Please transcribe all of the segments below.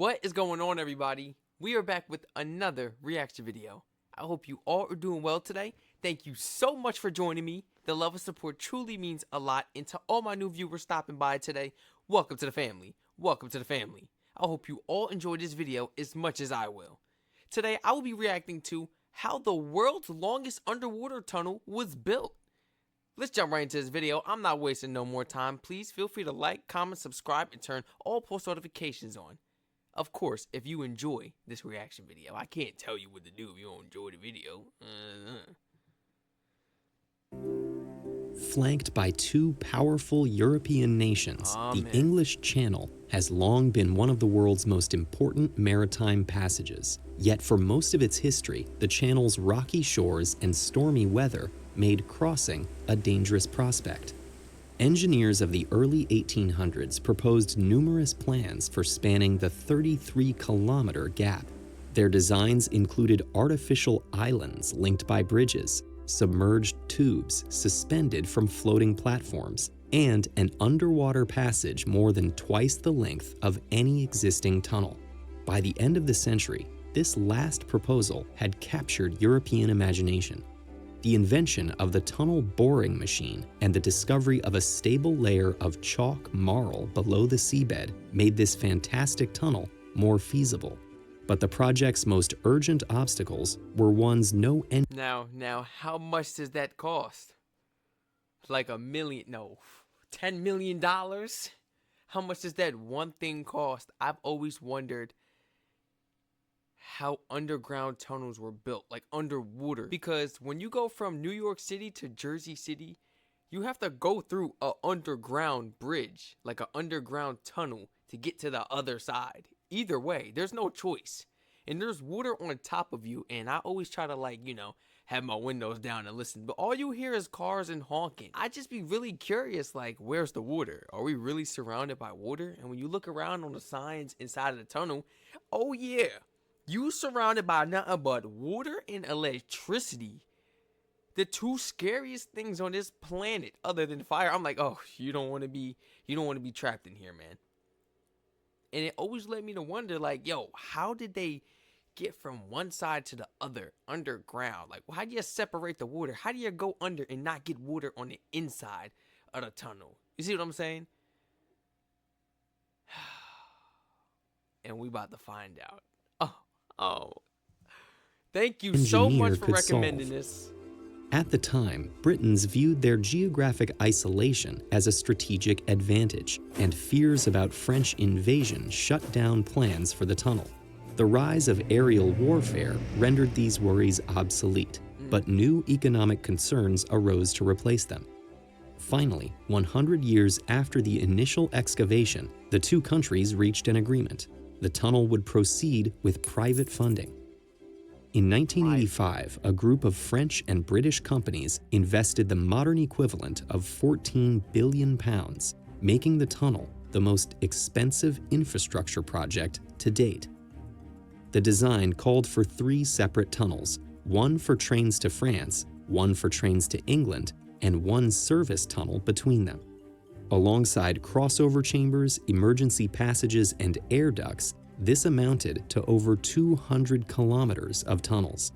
What is going on, everybody? We are back with another reaction video. I hope you all are doing well today. Thank you so much for joining me. The love and support truly means a lot. And to all my new viewers stopping by today, welcome to the family. Welcome to the family. I hope you all enjoyed this video as much as I will. Today, I will be reacting to how the world's longest underwater tunnel was built. Let's jump right into this video. I'm not wasting no more time. Please feel free to like, comment, subscribe, and turn all post notifications on. Of course, if you enjoy this reaction video, I can't tell you what to do if you don't enjoy the video. Flanked by two powerful European nations, the English Channel has long been one of the world's most important maritime passages. Yet for most of its history, the channel's rocky shores and stormy weather made crossing a dangerous prospect. Engineers of the early 1800s proposed numerous plans for spanning the 33-kilometer gap. Their designs included artificial islands linked by bridges, submerged tubes suspended from floating platforms, and an underwater passage more than twice the length of any existing tunnel. By the end of the century, this last proposal had captured European imagination. The invention of the tunnel boring machine and the discovery of a stable layer of chalk marl below the seabed made this fantastic tunnel more feasible. But the project's most urgent obstacles were ones no end. Now, how much does that cost? Like $10 million? How much does that one thing cost? I've always wondered how underground tunnels were built, like underwater. Because when you go from New York City to Jersey City, you have to go through an underground bridge, like an underground tunnel to get to the other side. Either way, there's no choice. And there's water on top of you, and I always try to have my windows down and listen, but all you hear is cars and honking. I just be really curious, where's the water? Are we really surrounded by water? And when you look around on the signs inside of the tunnel, oh yeah, you surrounded by nothing but water and electricity. The two scariest things on this planet other than fire. I'm like, oh, you don't want to be trapped in here, man. And it always led me to wonder, how did they get from one side to the other underground? How do you separate the water? How do you go under and not get water on the inside of the tunnel? You see what I'm saying? And we about to find out. Oh. Thank you so much for recommending this. At the time, Britons viewed their geographic isolation as a strategic advantage, and fears about French invasion shut down plans for the tunnel. The rise of aerial warfare rendered these worries obsolete, but new economic concerns arose to replace them. Finally, 100 years after the initial excavation, the two countries reached an agreement. The tunnel would proceed with private funding. In 1985, a group of French and British companies invested the modern equivalent of £14 billion, making the tunnel the most expensive infrastructure project to date. The design called for 3 separate tunnels, one for trains to France, one for trains to England, and one service tunnel between them. Alongside crossover chambers, emergency passages, and air ducts, this amounted to over 200 kilometers of tunnels.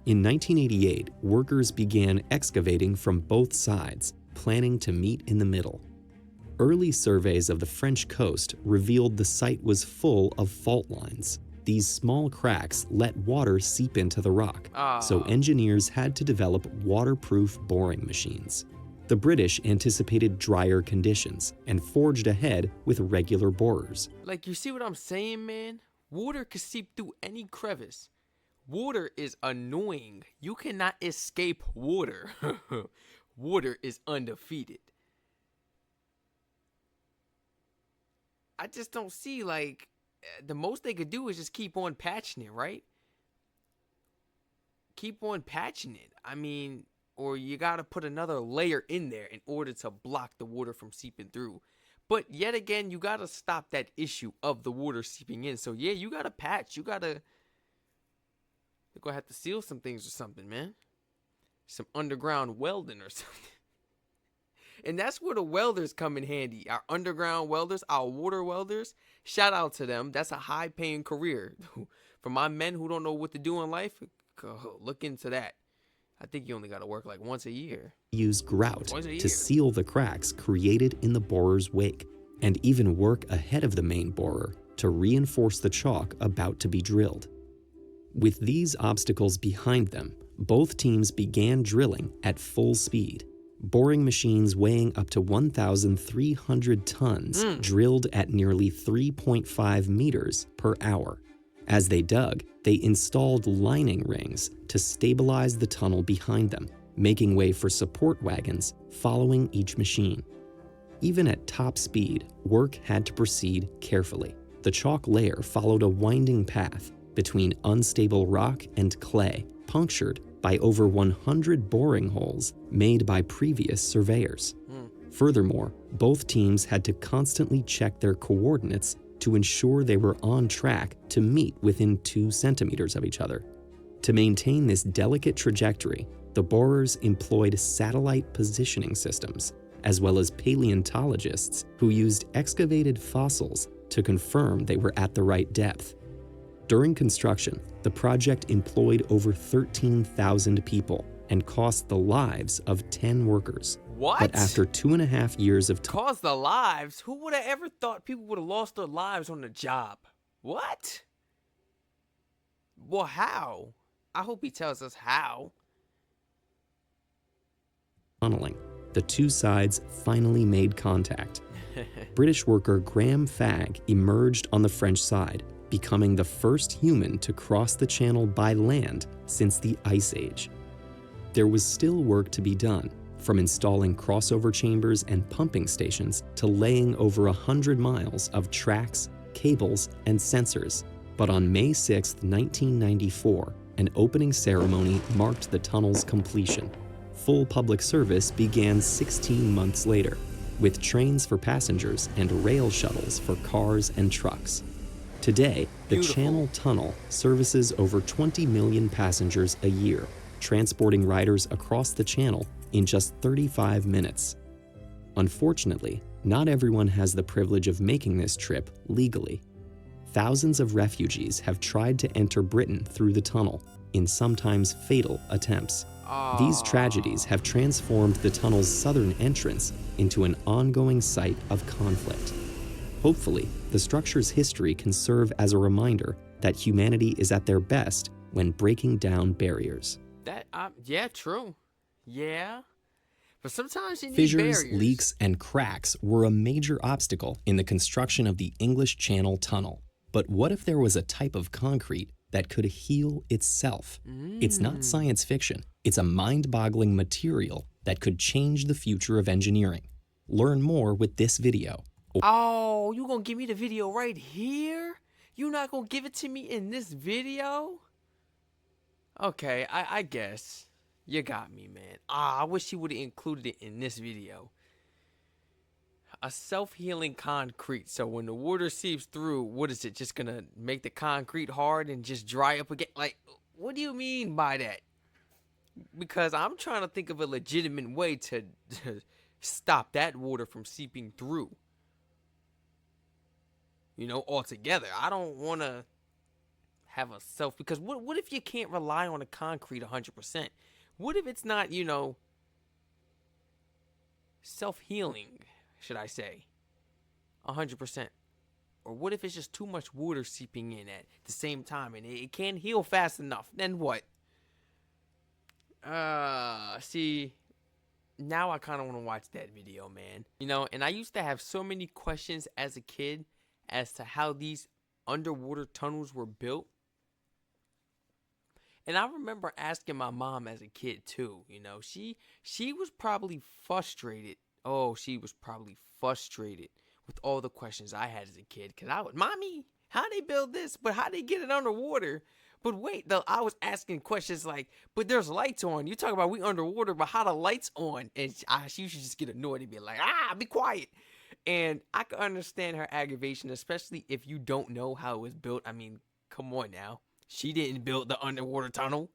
In 1988, workers began excavating from both sides, planning to meet in the middle. Early surveys of the French coast revealed the site was full of fault lines. These small cracks let water seep into the rock, so engineers had to develop waterproof boring machines. The British anticipated drier conditions and forged ahead with regular borers. You see what I'm saying, man? Water can seep through any crevice. Water is annoying. You cannot escape water. Water is undefeated. I just don't see, the most they could do is just keep on patching it, right? Keep on patching it. Or you gotta put another layer in there in order to block the water from seeping through. But yet again, you gotta stop that issue of the water seeping in. So yeah, you gotta patch. You're gonna have to seal some things or something, man. Some underground welding or something. And that's where the welders come in handy. Our underground welders, our water welders. Shout out to them. That's a high paying career. For my men who don't know what to do in life, go look into that. I think you only got to work like once a year. Use grout Once a to year. seal the cracks created in the borer's wake, and even work ahead of the main borer to reinforce the chalk about to be drilled. With these obstacles behind them, both teams began drilling at full speed. Boring machines weighing up to 1,300 tons drilled at nearly 3.5 meters per hour. As they dug, they installed lining rings to stabilize the tunnel behind them, making way for support wagons following each machine. Even at top speed, work had to proceed carefully. The chalk layer followed a winding path between unstable rock and clay, punctured by over 100 boring holes made by previous surveyors. Furthermore, both teams had to constantly check their coordinates to ensure they were on track to meet within 2 centimeters of each other. To maintain this delicate trajectory, the borers employed satellite positioning systems, as well as paleontologists who used excavated fossils to confirm they were at the right depth. During construction, the project employed over 13,000 people and cost the lives of 10 workers. What? But after 2.5 years of time, Cause the lives? Who would have ever thought people would have lost their lives on the job? What? Well, how? I hope he tells us how. tunneling, the two sides finally made contact. British worker Graham Fagg emerged on the French side, becoming the first human to cross the channel by land since the Ice Age. There was still work to be done, from installing crossover chambers and pumping stations to laying over 100 miles of tracks, cables, and sensors. But on May 6, 1994, an opening ceremony marked the tunnel's completion. Full public service began 16 months later, with trains for passengers and rail shuttles for cars and trucks. Today, the Beautiful. Channel Tunnel services over 20 million passengers a year, transporting riders across the channel in just 35 minutes. Unfortunately, not everyone has the privilege of making this trip legally. Thousands of refugees have tried to enter Britain through the tunnel in sometimes fatal attempts. These tragedies have transformed the tunnel's southern entrance into an ongoing site of conflict. Hopefully, the structure's history can serve as a reminder that humanity is at their best when breaking down barriers. Yeah, true. Yeah. But sometimes you need Fissures, barriers. leaks, and cracks were a major obstacle in the construction of the English Channel Tunnel. But what if there was a type of concrete that could heal itself? It's not science fiction. It's a mind-boggling material that could change the future of engineering. Learn more with this video. Oh, you gonna give me the video right here? You not gonna give it to me in this video? Okay, I guess. You got me, man. I wish you would have included it in this video. A self-healing concrete. So when the water seeps through, what is it? Just gonna make the concrete hard and just dry up again? Like, what do you mean by that? Because I'm trying to think of a legitimate way to stop that water from seeping through. You know, altogether. I don't want to have a self... Because what if you can't rely on the concrete 100%? What if it's not, you know, self-healing, should I say, 100%? Or what if it's just too much water seeping in at the same time and it can't heal fast enough? Then what? See, now I kind of want to watch that video, man. You know, and I used to have so many questions as a kid as to how these underwater tunnels were built. And I remember asking my mom as a kid too, you know, she was probably frustrated. Oh, she was probably frustrated with all the questions I had as a kid. Cause I would, Mommy, how they build this? But how they get it underwater? But wait, I was asking questions like, but there's lights on. You talk about we underwater, but how the lights on? And she used to just get annoyed and be like, be quiet. And I could understand her aggravation, especially if you don't know how it was built. I mean, come on now. She didn't build the underwater tunnel.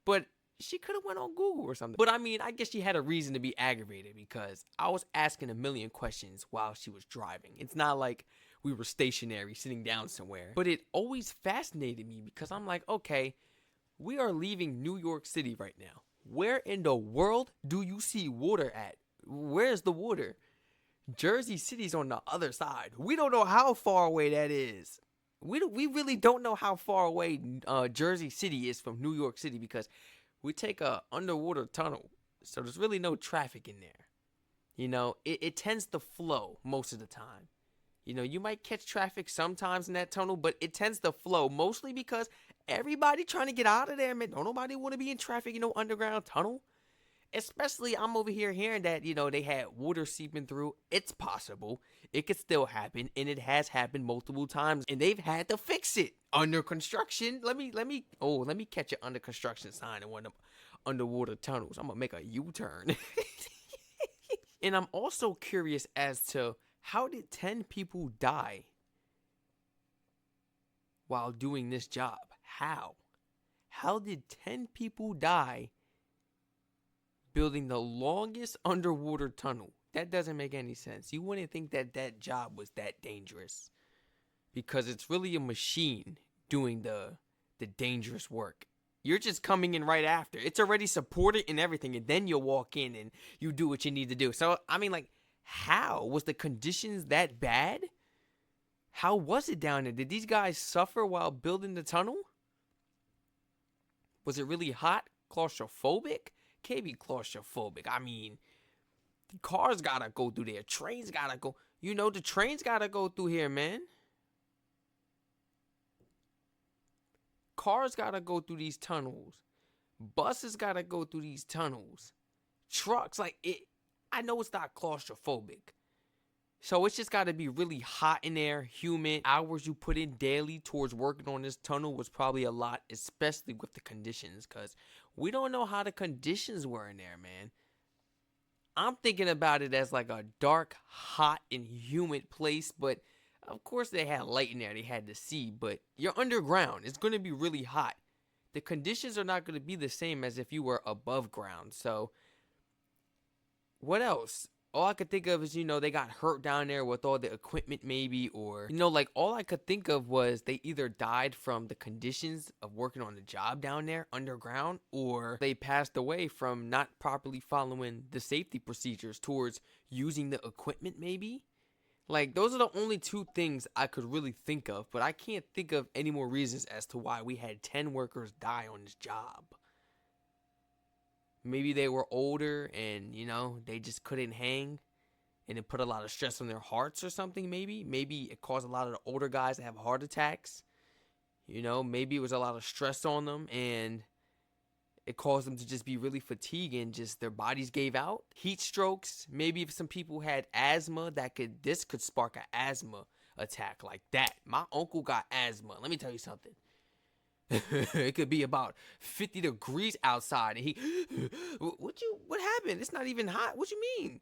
But She could have went on Google or something. But I mean, I guess she had a reason to be aggravated because I was asking a million questions while she was driving. It's not like we were stationary sitting down somewhere. But it always fascinated me because I'm like, okay, we are leaving New York City right now. Where in the world do you see water at? Where's the water? Jersey City's on the other side. We don't know how far away that is. We really don't know how far away Jersey City is from New York City because we take a underwater tunnel, so there's really no traffic in there. You know, it tends to flow most of the time. You know, you might catch traffic sometimes in that tunnel, but it tends to flow mostly because everybody trying to get out of there, man. Don't nobody want to be in traffic, underground tunnel. Especially, I'm over here hearing that, they had water seeping through. It's possible. It could still happen, and it has happened multiple times, and they've had to fix it. Under construction. Let me catch an under construction sign in one of them underwater tunnels. I'm gonna make a U-turn. And I'm also curious as to how did 10 people die while doing this job? How? How did 10 people die building the longest underwater tunnel? That doesn't make any sense. You wouldn't think that that job was that dangerous because it's really a machine doing the dangerous work. You're just coming in right after. It's already supported and everything, and then you'll walk in and you do what you need to do. So, I mean, like, how? Was the conditions that bad? How was it down there? Did these guys suffer while building the tunnel? Was it really hot? Claustrophobic? Can't be claustrophobic. I mean, the cars gotta go through there. Trains gotta go. The trains gotta go through here, man. Cars gotta go through these tunnels. Buses gotta go through these tunnels. Trucks, I know it's not claustrophobic. So it's just gotta be really hot in there, humid. Hours you put in daily towards working on this tunnel was probably a lot, especially with the conditions, because we don't know how the conditions were in there, man. I'm thinking about it as like a dark, hot, and humid place, but of course they had light in there, they had the sea, but you're underground. It's going to be really hot. The conditions are not going to be the same as if you were above ground. So, what else? All I could think of is, they got hurt down there with all the equipment maybe, or, all I could think of was they either died from the conditions of working on the job down there underground, or they passed away from not properly following the safety procedures towards using the equipment maybe. Like, those are the only two things I could really think of, but I can't think of any more reasons as to why we had 10 workers die on this job. Maybe they were older and, they just couldn't hang and it put a lot of stress on their hearts or something maybe. Maybe it caused a lot of the older guys to have heart attacks. Maybe it was a lot of stress on them and it caused them to just be really fatigued and just their bodies gave out. Heat strokes. Maybe if some people had asthma, this could spark an asthma attack like that. My uncle got asthma. Let me tell you something. It could be about 50 degrees outside and what happened? It's not even hot. What you mean?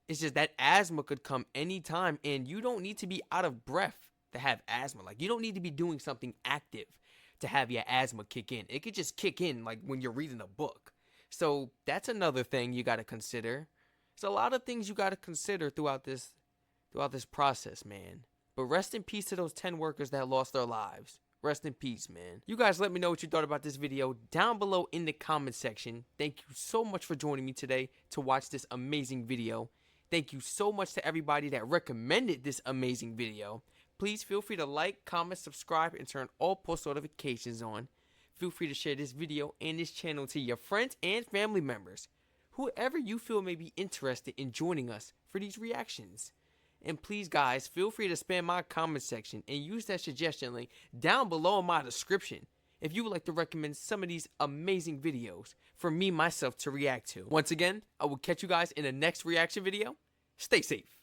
It's just that asthma could come anytime and you don't need to be out of breath to have asthma. Like, you don't need to be doing something active to have your asthma kick in. It could just kick in like when you're reading a book. So that's another thing you got to consider. There's a lot of things you got to consider throughout this process, man. But rest in peace to those 10 workers that lost their lives. Rest in peace, man. You guys let me know what you thought about this video down below in the comment section. Thank you so much for joining me today to watch this amazing video. Thank you so much to everybody that recommended this amazing video. Please feel free to like, comment, subscribe, and turn all post notifications on. Feel free to share this video and this channel to your friends and family members. Whoever you feel may be interested in joining us for these reactions. And please, guys, feel free to spam my comment section and use that suggestion link down below in my description if you would like to recommend some of these amazing videos for me, myself, to react to. Once again, I will catch you guys in the next reaction video. Stay safe.